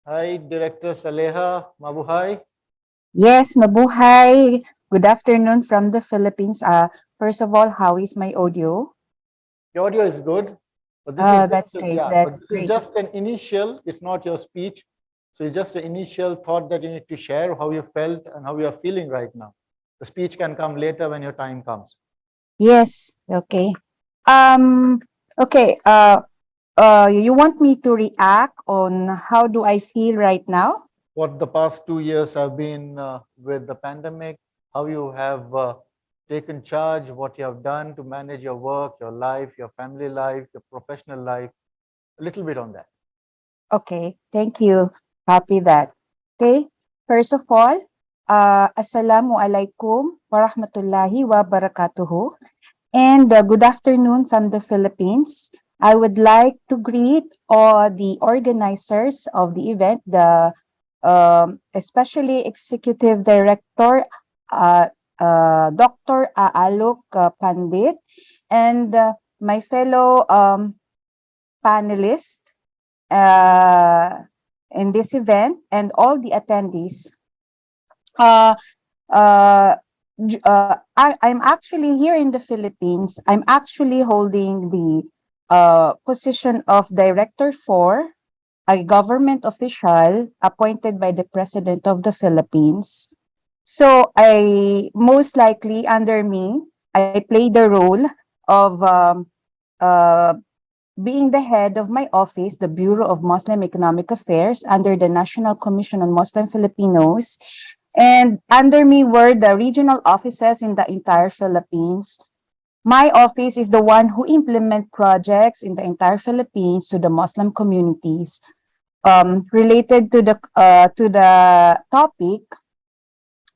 Hi, Director Saleha Mabuhay. Yes, mabuhay. Good afternoon from the Philippines. First of all, how is my audio? Your audio is good, but this is That's just great. yeah, but That's this is great. just an initial. It's not your speech, so it's just an initial thought that you need to share how you felt and how you are feeling right now. The speech can come later when your time comes. Yes. Okay. Um. Okay. You want me to react on how do I feel right now? What the past 2 years have been with the pandemic, how you have taken charge, what you have done to manage your work, your life, your family life, your professional life. A little bit on that. Okay. Thank you. Happy that. Okay. First of all, Assalamu alaikum warahmatullahi wabarakatuh. And good afternoon from the Philippines. I would like to greet all the organizers of the event, the especially Executive Director uh, Dr. Aalok Pandit, and my fellow panelists uh, in this event, and all the attendees. Uh, uh, I'm actually here in the Philippines. I'm actually holding the position of Director for a government official appointed by the President of the Philippines. So I most likely under me, I play the role of uh, being the head of my office, the Bureau of Muslim Economic Affairs, under the National Commission on Muslim Filipinos. And under me were the regional offices in the entire Philippines. My office is the one who implement projects in the entire Philippines to the Muslim communities. Related to the topic,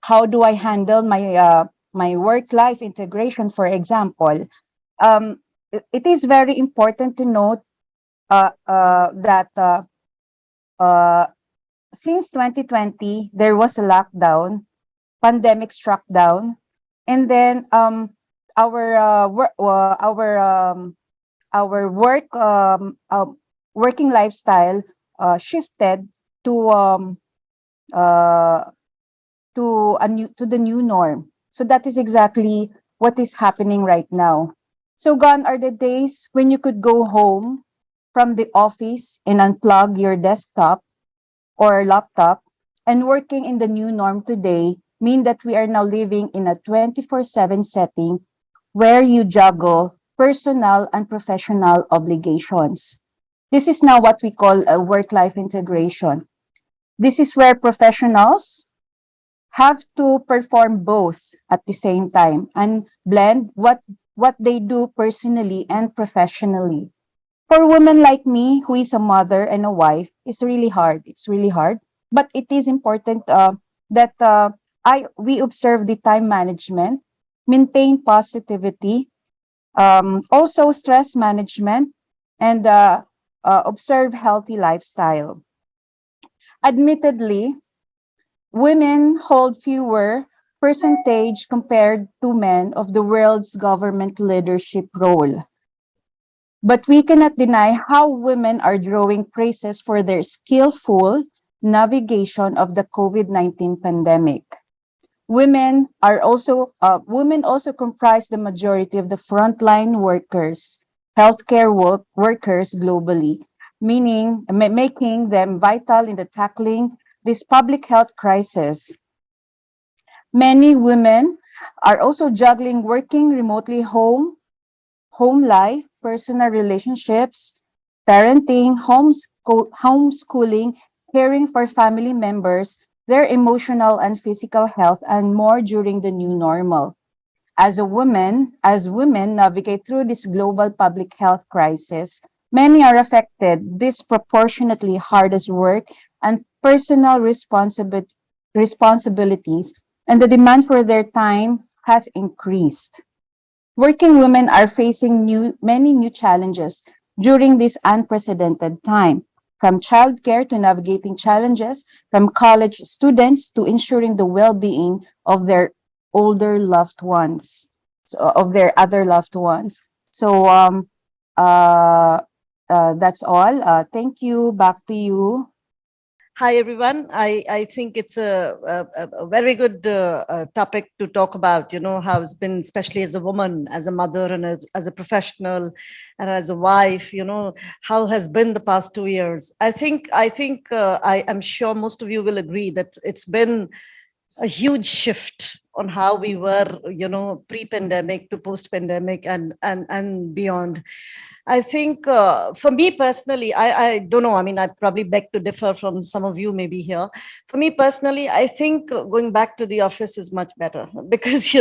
how do I handle my work life integration? For example, it is very important to note that uh, since 2020 there was a lockdown, pandemic struck down, and then our our working lifestyle shifted to uh, to the new norm. So that is exactly what is happening right now. So gone are the days when you could go home from the office and unplug your desktop or laptop, and working in the new norm today mean that we are now living in a 24/7 setting where you juggle personal and professional obligations. This is now what we call a work-life integration. This is where professionals have to perform both at the same time and blend what they do personally and professionally. For women like me, who is a mother and a wife, it's really hard. It's really hard, but it is important that I we observe the time management, maintain positivity, also stress management, and observe healthy lifestyle. Admittedly, women hold fewer percentage compared to men of the world's government leadership role. But we cannot deny how women are drawing praises for their skillful navigation of the COVID-19 pandemic. Women also comprise the majority of the frontline workers, healthcare workers globally, meaning making them vital in the tackling this public health crisis. Many women are also juggling working remotely home life, personal relationships, parenting, homeschooling, caring for family members, their emotional and physical health, and more during the new normal. As women navigate through this global public health crisis, many are affected disproportionately hard as work and personal responsibilities, and the demand for their time has increased. Working women are facing many new challenges during this unprecedented time, from childcare to navigating challenges, from college students to ensuring the well-being of their older loved ones, of their other loved ones. So uh, that's all. Thank you. Back to you. Hi, everyone. I think it's a very good topic to talk about, how it's been, especially as a woman, as a mother, and as a professional, and as a wife, how has been the past 2 years. I am sure most of you will agree that it's been a huge shift on how we were, pre-pandemic to post-pandemic and beyond. I think for me personally, I don't know. I mean, I probably beg to differ from some of you maybe here. For me personally, I think going back to the office is much better because,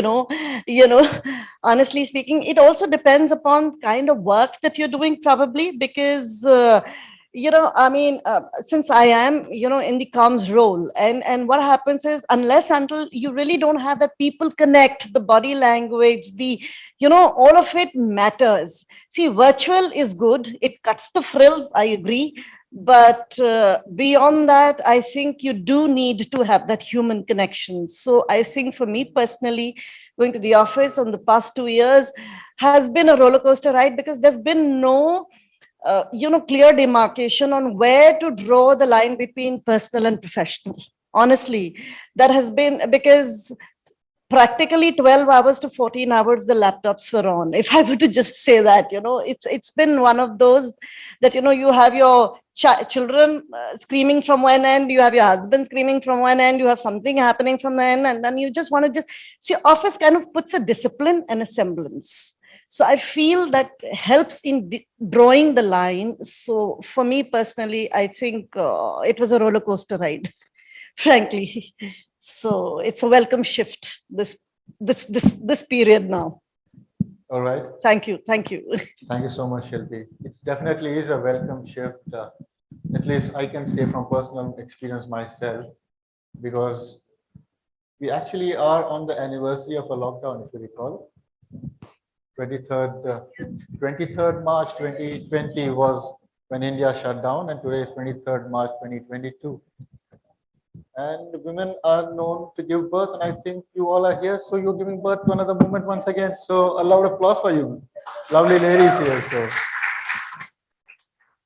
honestly speaking, it also depends upon kind of work that you're doing probably because, I mean, since I am, in the comms role, and what happens is, unless until you really don't have that people connect, the body language, all of it matters. See, virtual is good; it cuts the frills. I agree, but beyond that, I think you do need to have that human connection. So I think for me personally, going to the office on the past 2 years has been a roller coaster ride because there's been no clear demarcation on where to draw the line between personal and professional. Honestly, that has been because practically 12 hours to 14 hours the laptops were on, if I were to just say that. It's been one of those that you have your children screaming from one end, you have your husband screaming from one end, you have something happening from the end, and then you just want to just see. Office kind of puts a discipline and a semblance, so I feel that helps in drawing the line. So for me personally, I think it was a roller coaster ride, frankly. So it's a welcome shift, this period now. All right. Thank you. Thank you. Thank you so much, Shilpi. It definitely is a welcome shift. At least I can say from personal experience myself, because we actually are on the anniversary of a lockdown, if you recall. 23rd March 2020 was when India shut down, and today is 23rd March 2022. And women are known to give birth, and I think you all are here, so you're giving birth to another movement once again. So a loud applause for you, lovely ladies here.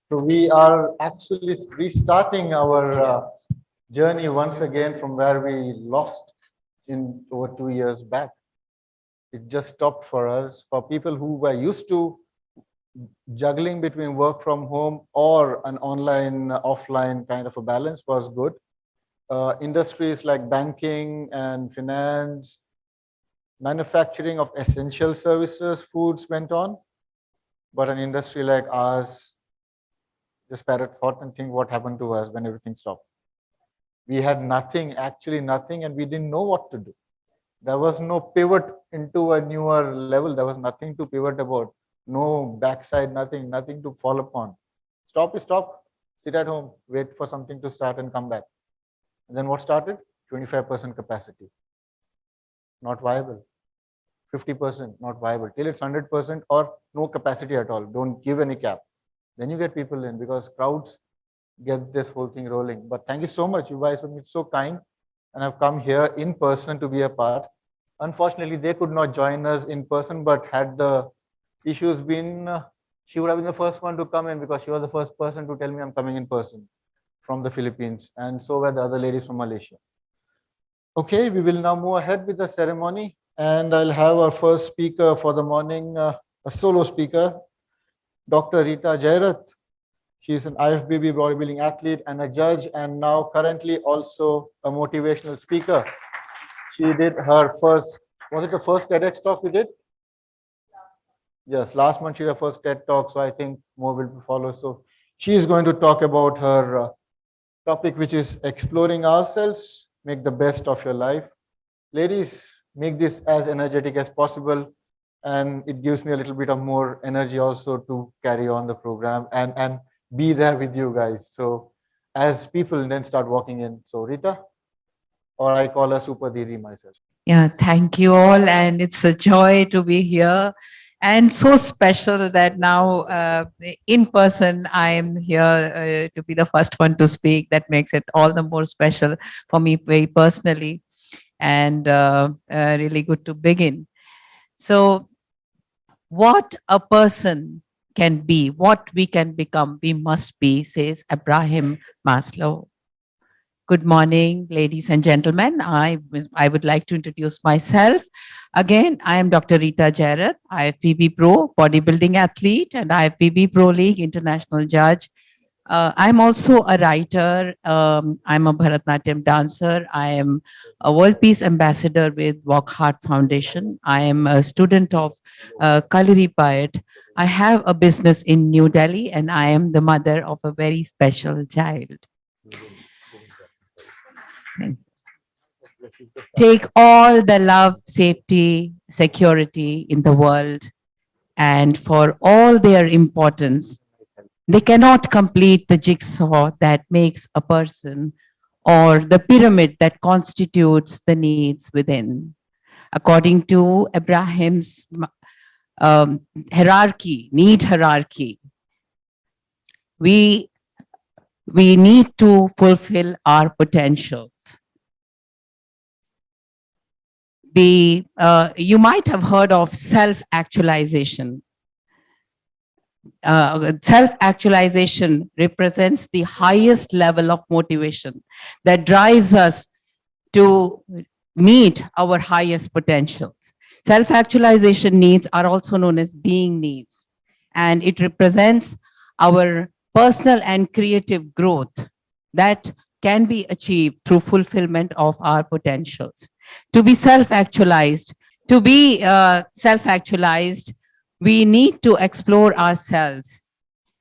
So we are actually restarting our journey once again from where we lost in over 2 years back. It just stopped for us. For people who were used to juggling between work from home or an online, offline kind of a balance was good. Industries like banking and finance, manufacturing of essential services, foods went on. But an industry like ours, just parrot thought and think what happened to us when everything stopped. We had nothing, actually nothing, and we didn't know what to do. There was no pivot into a newer level. There was nothing to pivot about. No backside, nothing to fall upon. Stop is stop. Sit at home, wait for something to start and come back. And then what started? 25% capacity. Not viable. 50% not viable. Till it's 100% or no capacity at all. Don't give any cap. Then you get people in, because crowds get this whole thing rolling. But thank you so much. You guys have been so kind and have come here in person to be a part. Unfortunately, they could not join us in person, but had the issues been, she would have been the first one to come in, because she was the first person to tell me I'm coming in person from the Philippines, and so were the other ladies from Malaysia. Okay, we will now move ahead with the ceremony, and I'll have our first speaker for the morning, a solo speaker, Dr. Rita Jairath. She is an IFBB bodybuilding athlete and a judge, and now currently also a motivational speaker. She did her first, was it the first TEDx talk we did? Yes, last month she did her first TED talk, so I think more will follow. So she is going to talk about her topic, which is exploring ourselves, make the best of your life. Ladies, make this as energetic as possible, and it gives me a little bit of more energy also to carry on the program and be there with you guys. So as people then start walking in. So Rita, or I call her Super Didi myself. Yeah, thank you all. And it's a joy to be here. And so special that now in person, I am here to be the first one to speak. That makes it all the more special for me very personally, and really good to begin. So what a person can be, what we can become, we must be, says Abraham Maslow. Good morning, ladies and gentlemen. I would like to introduce myself. Again, I am Dr. Rita Jairath, IFBB Pro bodybuilding athlete and IFBB Pro League international judge. I'm also a writer. I'm a Bharatanatyam dancer. I am a World Peace Ambassador with Walk Heart Foundation. I am a student of Kaliri Payat. I have a business in New Delhi and I am the mother of a very special child. Take all the love, safety, security in the world, and for all their importance, they cannot complete the jigsaw that makes a person or the pyramid that constitutes the needs within. According to Abraham's hierarchy, need hierarchy, we need to fulfill our potentials. You might have heard of self-actualization. Self-actualization represents the highest level of motivation that drives us to meet our highest potentials. Self-actualization needs are also known as being needs, and it represents our personal and creative growth that can be achieved through fulfillment of our potentials. To be self-actualized, we need to explore ourselves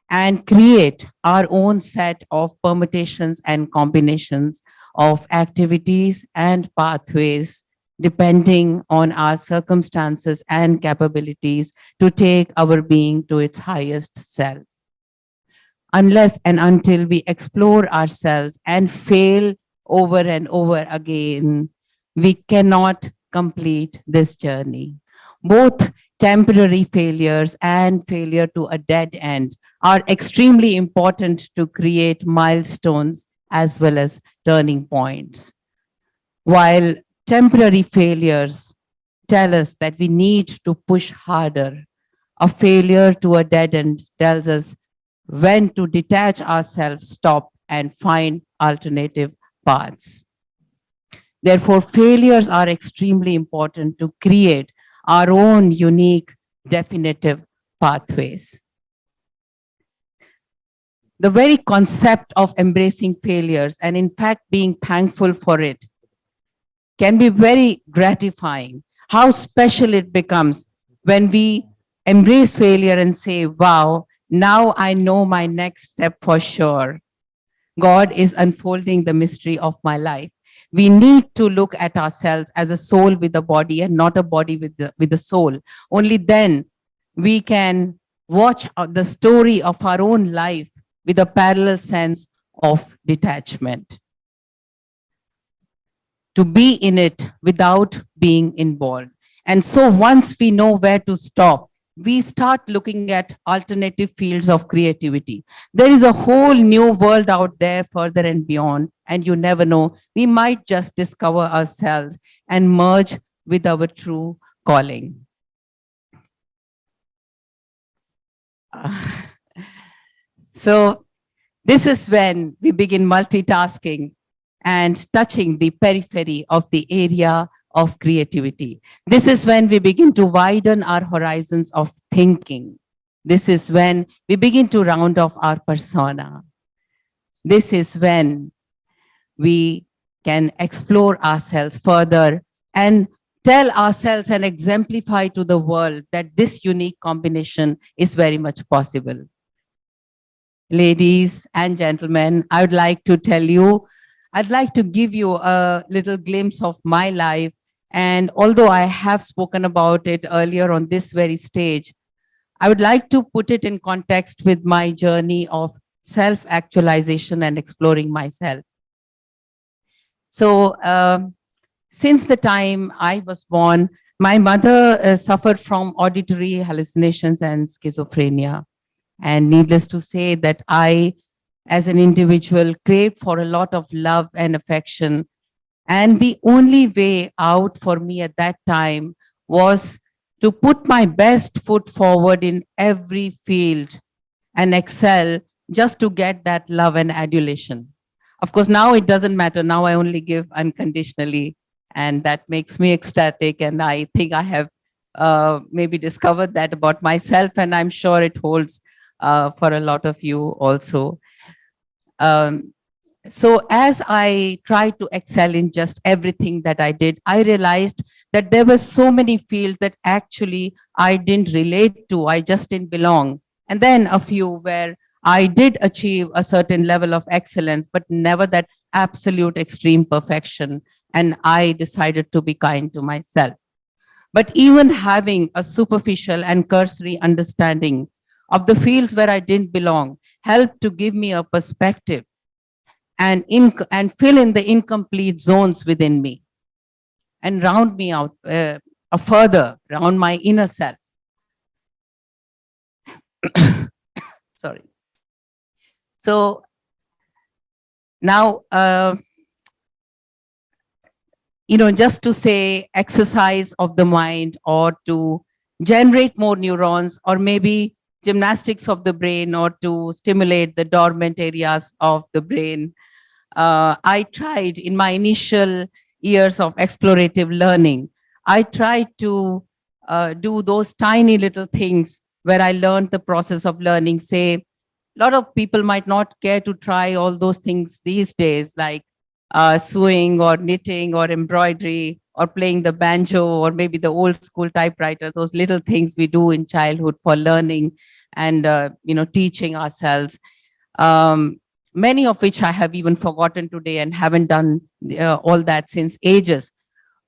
and create our own set of permutations and combinations of activities and pathways depending on our circumstances and capabilities to take our being to its highest self. Unless and until we explore ourselves and fail over and over again, we cannot complete this journey. Both temporary failures and failure to a dead end are extremely important to create milestones as well as turning points. While temporary failures tell us that we need to push harder, a failure to a dead end tells us when to detach ourselves, stop, and find alternative paths. Therefore, failures are extremely important to create our own unique, definitive pathways. The very concept of embracing failures and in fact being thankful for it can be very gratifying. How special it becomes when we embrace failure and say, wow, now I know my next step for sure. God is unfolding the mystery of my life. We need to look at ourselves as a soul with a body and not a body with a soul. Only then we can watch the story of our own life with a parallel sense of detachment. To be in it without being involved. And so once we know where to stop, we start looking at alternative fields of creativity. There is a whole new world out there further and beyond, and you never know, we might just discover ourselves and merge with our true calling. So this is when we begin multitasking and touching the periphery of the area of creativity. This is when we begin to widen our horizons of thinking. This is when we begin to round off our persona. This is when we can explore ourselves further and tell ourselves and exemplify to the world that this unique combination is very much possible. Ladies and gentlemen, I would like to tell you, I'd like to give you a little glimpse of my life. And although I have spoken about it earlier on this very stage, I would like to put it in context with my journey of self-actualization and exploring myself. So since the time I was born, my mother suffered from auditory hallucinations and schizophrenia. And needless to say that I, as an individual, craved for a lot of love and affection. And the only way out for me at that time was to put my best foot forward in every field and excel just to get that love and adulation. Of course, now it doesn't matter. Now I only give unconditionally, and that makes me ecstatic. And I think I have maybe discovered that about myself, and I'm sure it holds for a lot of you also. Um, so as I tried to excel in just everything that I did, I realized that there were so many fields that actually I didn't relate to, I just didn't belong. And then a few where I did achieve a certain level of excellence, but never that absolute extreme perfection. And I decided to be kind to myself. But even having a superficial and cursory understanding of the fields where I didn't belong helped to give me a perspective and fill in the incomplete zones within me and round me out further, round my inner self. Sorry. So now, just to say exercise of the mind or to generate more neurons or maybe gymnastics of the brain or to stimulate the dormant areas of the brain. I tried in my initial years of explorative learning, I tried to do those tiny little things where I learned the process of learning. Say, a lot of people might not care to try all those things these days, like sewing or knitting or embroidery or playing the banjo or maybe the old school typewriter, those little things we do in childhood for learning and teaching ourselves. Many of which I have even forgotten today and haven't done all that since ages.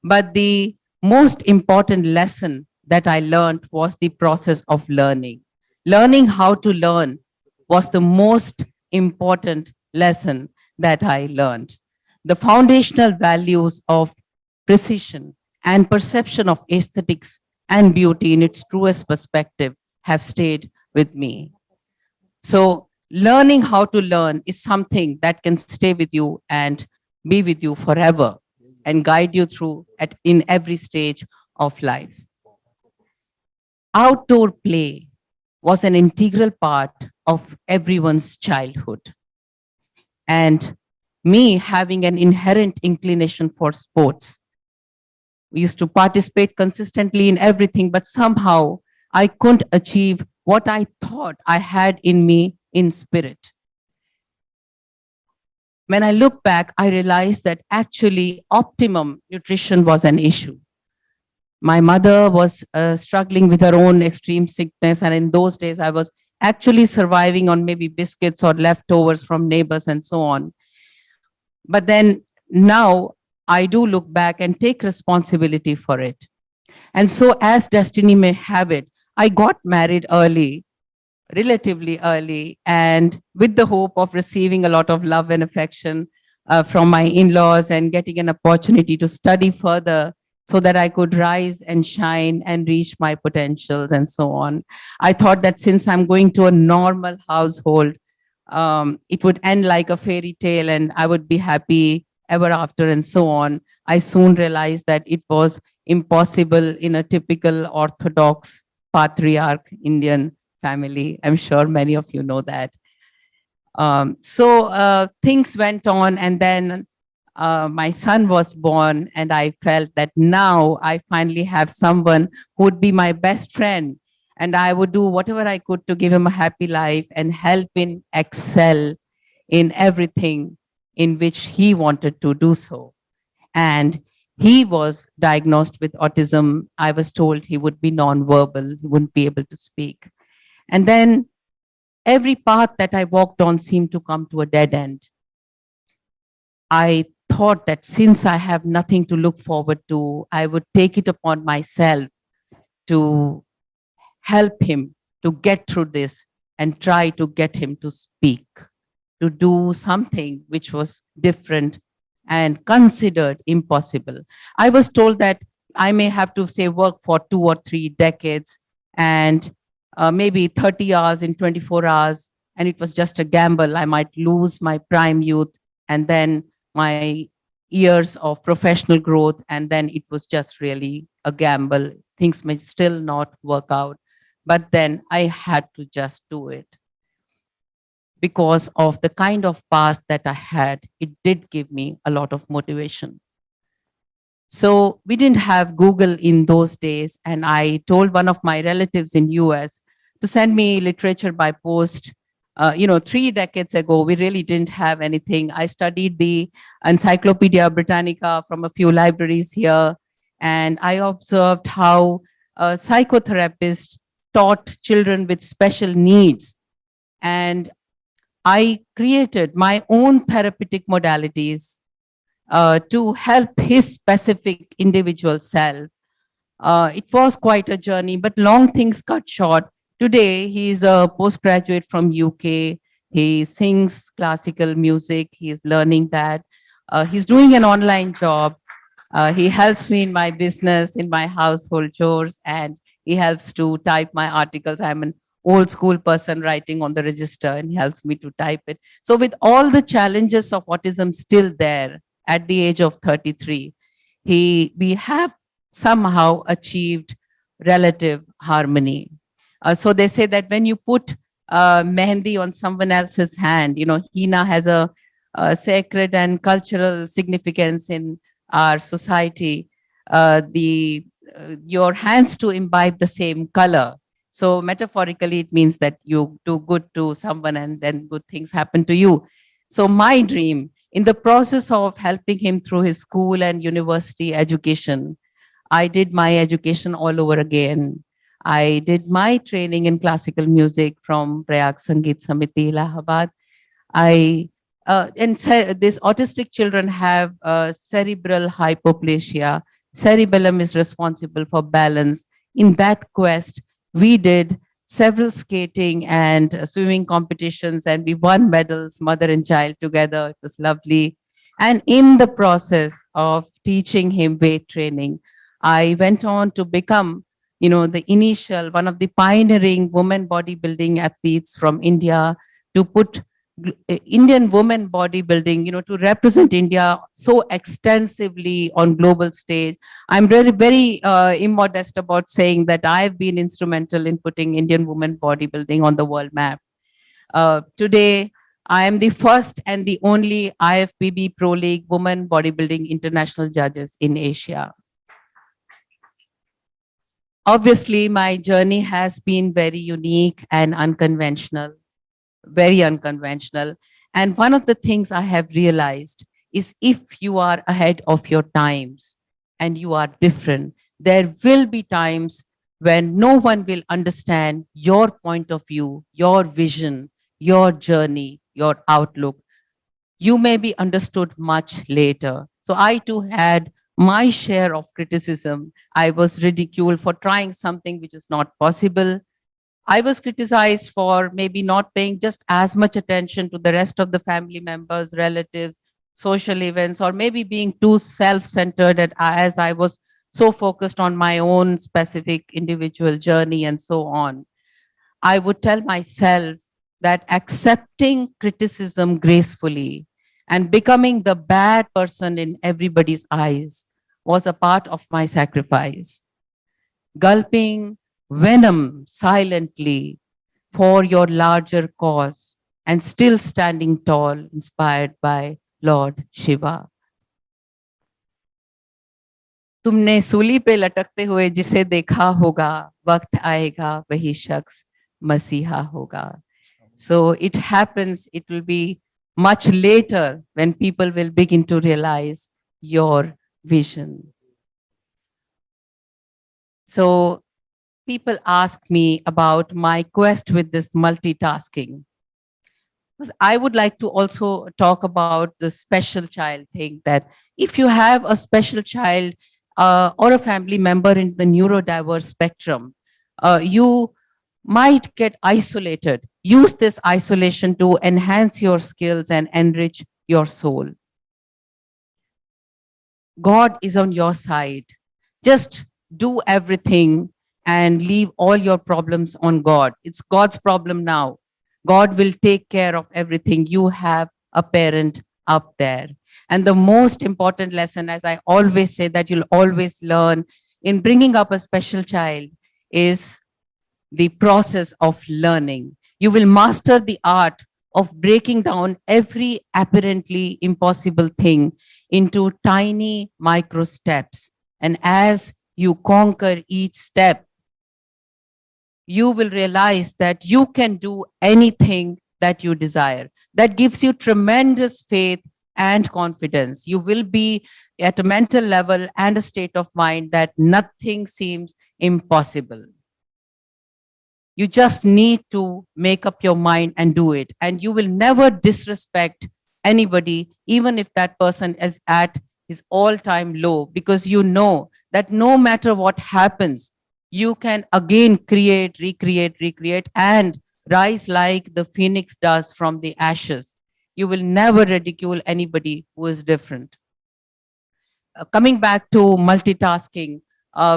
But the most important lesson that I learned was the process of learning. Learning how to learn was the most important lesson that I learned. The foundational values of precision and perception of aesthetics and beauty in its truest perspective have stayed with me. So learning how to learn is something that can stay with you and be with you forever and guide you through in every stage of life. Outdoor play was an integral part of everyone's childhood. And me having an inherent inclination for sports, we used to participate consistently in everything, but somehow I couldn't achieve what I thought I had in me in spirit. When I look back, I realized that actually optimum nutrition was an issue. My mother was struggling with her own extreme sickness, and in those days, I was actually surviving on maybe biscuits or leftovers from neighbors and so on. But then now I do look back and take responsibility for it. And so, as destiny may have it, I got married early, relatively early, and with the hope of receiving a lot of love and affection from my in-laws and getting an opportunity to study further so that I could rise and shine and reach my potentials and so on. I thought that since I'm going to a normal household, it would end like a fairy tale and I would be happy ever after and so on. I soon realized that it was impossible in a typical Orthodox patriarch Indian family. I'm sure many of you know that. So things went on, and then my son was born, and I felt that now I finally have someone who would be my best friend, and I would do whatever I could to give him a happy life and help him excel in everything in which he wanted to do so. And he was diagnosed with autism. I was told he would be nonverbal, he wouldn't be able to speak. And then every path that I walked on seemed to come to a dead end. I thought that since I have nothing to look forward to, I would take it upon myself to help him to get through this and try to get him to speak, to do something which was different and considered impossible. I was told that I may have to say work for 2 or 3 decades and maybe 30 hours in 24 hours. And it was just a gamble. I might lose my prime youth and then my years of professional growth. And then it was just really a gamble. Things may still not work out. But then I had to just do it. because of the kind of past that I had. It did give me a lot of motivation. So we didn't have Google in those days, and I told one of my relatives in US to send me literature by post. 3 decades ago, we really didn't have anything. I studied the Encyclopedia Britannica from a few libraries here, and I observed how psychotherapists taught children with special needs. And I created my own therapeutic modalities to help his specific individual self. It was quite a journey, but long things cut short. Today, he is a postgraduate from UK. He sings classical music. He is learning that. He's doing an online job. He helps me in my business, in my household chores, and he helps to type my articles. I'm an old school person writing on the register, and he helps me to type it. So with all the challenges of autism still there at the age of 33, we have somehow achieved relative harmony. So they say that when you put mehendi on someone else's hand, henna has a sacred and cultural significance in our society. Your hands to imbibe the same color. So metaphorically, it means that you do good to someone and then good things happen to you. So my dream, in the process of helping him through his school and university education, I did my education all over again. I did my training in classical music from Prayag Sangeet Samiti, Allahabad. These autistic children have cerebral hypoplasia. Cerebellum is responsible for balance. In that quest, we did several skating and swimming competitions, and we won medals, mother and child together. It was lovely. And in the process of teaching him weight training, I went on to become, one of the pioneering women bodybuilding athletes from India, to put Indian women bodybuilding, to represent India so extensively on global stage. I'm really very immodest about saying that I've been instrumental in putting Indian women bodybuilding on the world map. Today, I am the first and the only IFBB Pro League Women Bodybuilding International Judges in Asia. Obviously, my journey has been very unique and unconventional, very unconventional. And one of the things I have realized is if you are ahead of your times and you are different, there will be times when no one will understand your point of view, your vision, your journey, your outlook. You may be understood much later. So I too had my share of criticism. I was ridiculed for trying something which is not possible. I was criticized for maybe not paying just as much attention to the rest of the family members, relatives, social events, or maybe being too self-centered as I was so focused on my own specific individual journey and so on. I would tell myself that accepting criticism gracefully and becoming the bad person in everybody's eyes was a part of my sacrifice. Gulping venom silently for your larger cause and still standing tall, inspired by Lord Shiva. तुमने सूली पे लटकते हुए जिसे देखा होगा, वक्त आएगा वही शख्स मसीहा होगा. So it happens, it will be much later when people will begin to realize your vision. So people ask me about my quest with this multitasking. I would like to also talk about the special child thing, that if you have a special child or a family member in the neurodiverse spectrum, you might get isolated. Use this isolation to enhance your skills and enrich your soul. God is on your side. Just do everything and leave all your problems on God. It's God's problem now. God will take care of everything. You have a parent up there. And the most important lesson, as I always say, that you'll always learn in bringing up a special child is the process of learning. You will master the art of breaking down every apparently impossible thing into tiny micro steps. And as you conquer each step, you will realize that you can do anything that you desire. That gives you tremendous faith and confidence. You will be at a mental level and a state of mind that nothing seems impossible. You just need to make up your mind and do it. And you will never disrespect anybody, even if that person is at his all-time low, because you know that no matter what happens, you can again create, recreate, and rise like the phoenix does from the ashes. You will never ridicule anybody who is different. Coming back to multitasking,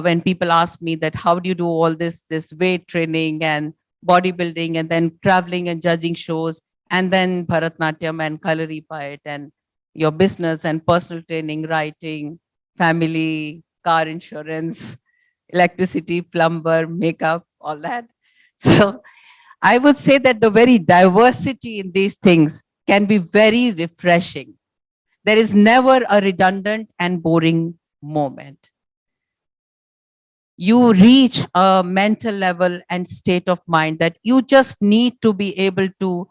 when people ask me that how do you do all this weight training and bodybuilding and then traveling and judging shows and then Bharatnatyam and Kalari Payat and your business and personal training, writing, family, car insurance, electricity, plumber, makeup, all that. So I would say that the very diversity in these things can be very refreshing. There is never a redundant and boring moment. You reach a mental level and state of mind that you just need to be able to,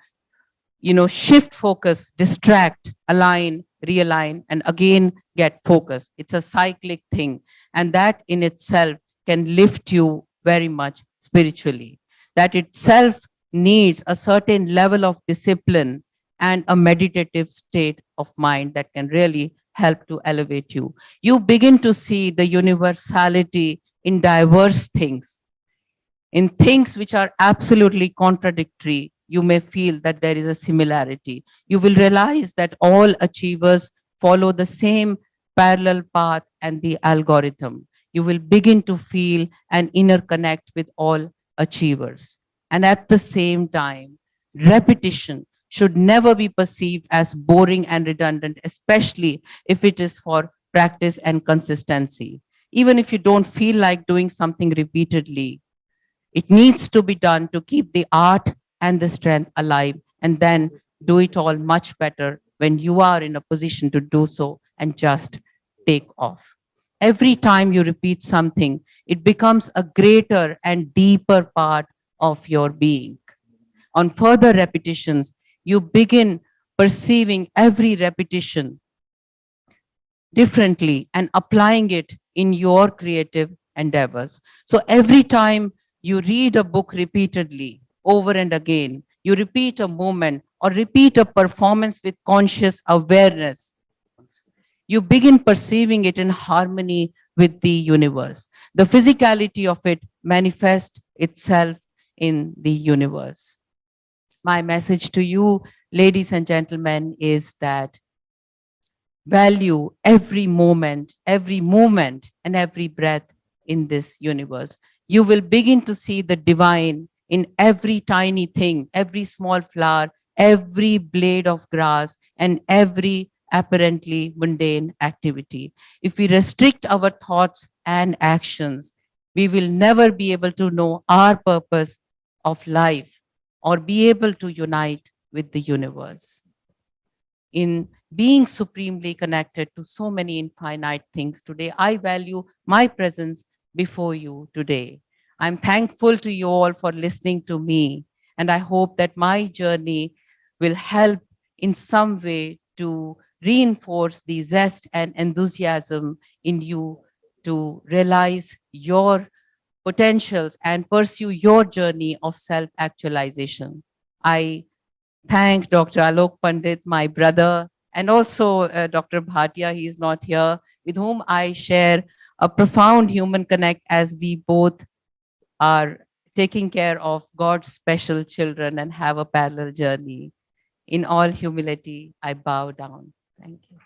shift focus, distract, align, realign, and again get focus. It's a cyclic thing. And that in itself can lift you very much spiritually. That itself needs a certain level of discipline and a meditative state of mind that can really help to elevate you. You begin to see the universality in diverse things. In things which are absolutely contradictory, you may feel that there is a similarity. You will realize that all achievers follow the same parallel path and the algorithm. You will begin to feel an inner connect with all achievers. And at the same time, repetition should never be perceived as boring and redundant, especially if it is for practice and consistency. Even if you don't feel like doing something repeatedly, it needs to be done to keep the art and the strength alive, and then do it all much better when you are in a position to do so and just take off. Every time you repeat something, it becomes a greater and deeper part of your being. On further repetitions, you begin perceiving every repetition differently and applying it in your creative endeavors. So every time you read a book repeatedly, over and again, you repeat a moment or repeat a performance with conscious awareness, you begin perceiving it in harmony with the universe. The physicality of it manifests itself in the universe. My message to you, ladies and gentlemen, is that value every moment, and every breath in this universe. You will begin to see the divine in every tiny thing, every small flower, every blade of grass, and every apparently mundane activity. If we restrict our thoughts and actions, we will never be able to know our purpose of life or be able to unite with the universe. In being supremely connected to so many infinite things today, I value my presence before you today. I'm thankful to you all for listening to me, and I hope that my journey will help in some way to reinforce the zest and enthusiasm in you to realize your potentials and pursue your journey of self-actualization. I thank Dr. Alok Pandit, my brother, and also Dr. Bhatia, he is not here, with whom I share a profound human connect as we both are taking care of God's special children and have a parallel journey. In all humility, I bow down. Thank you.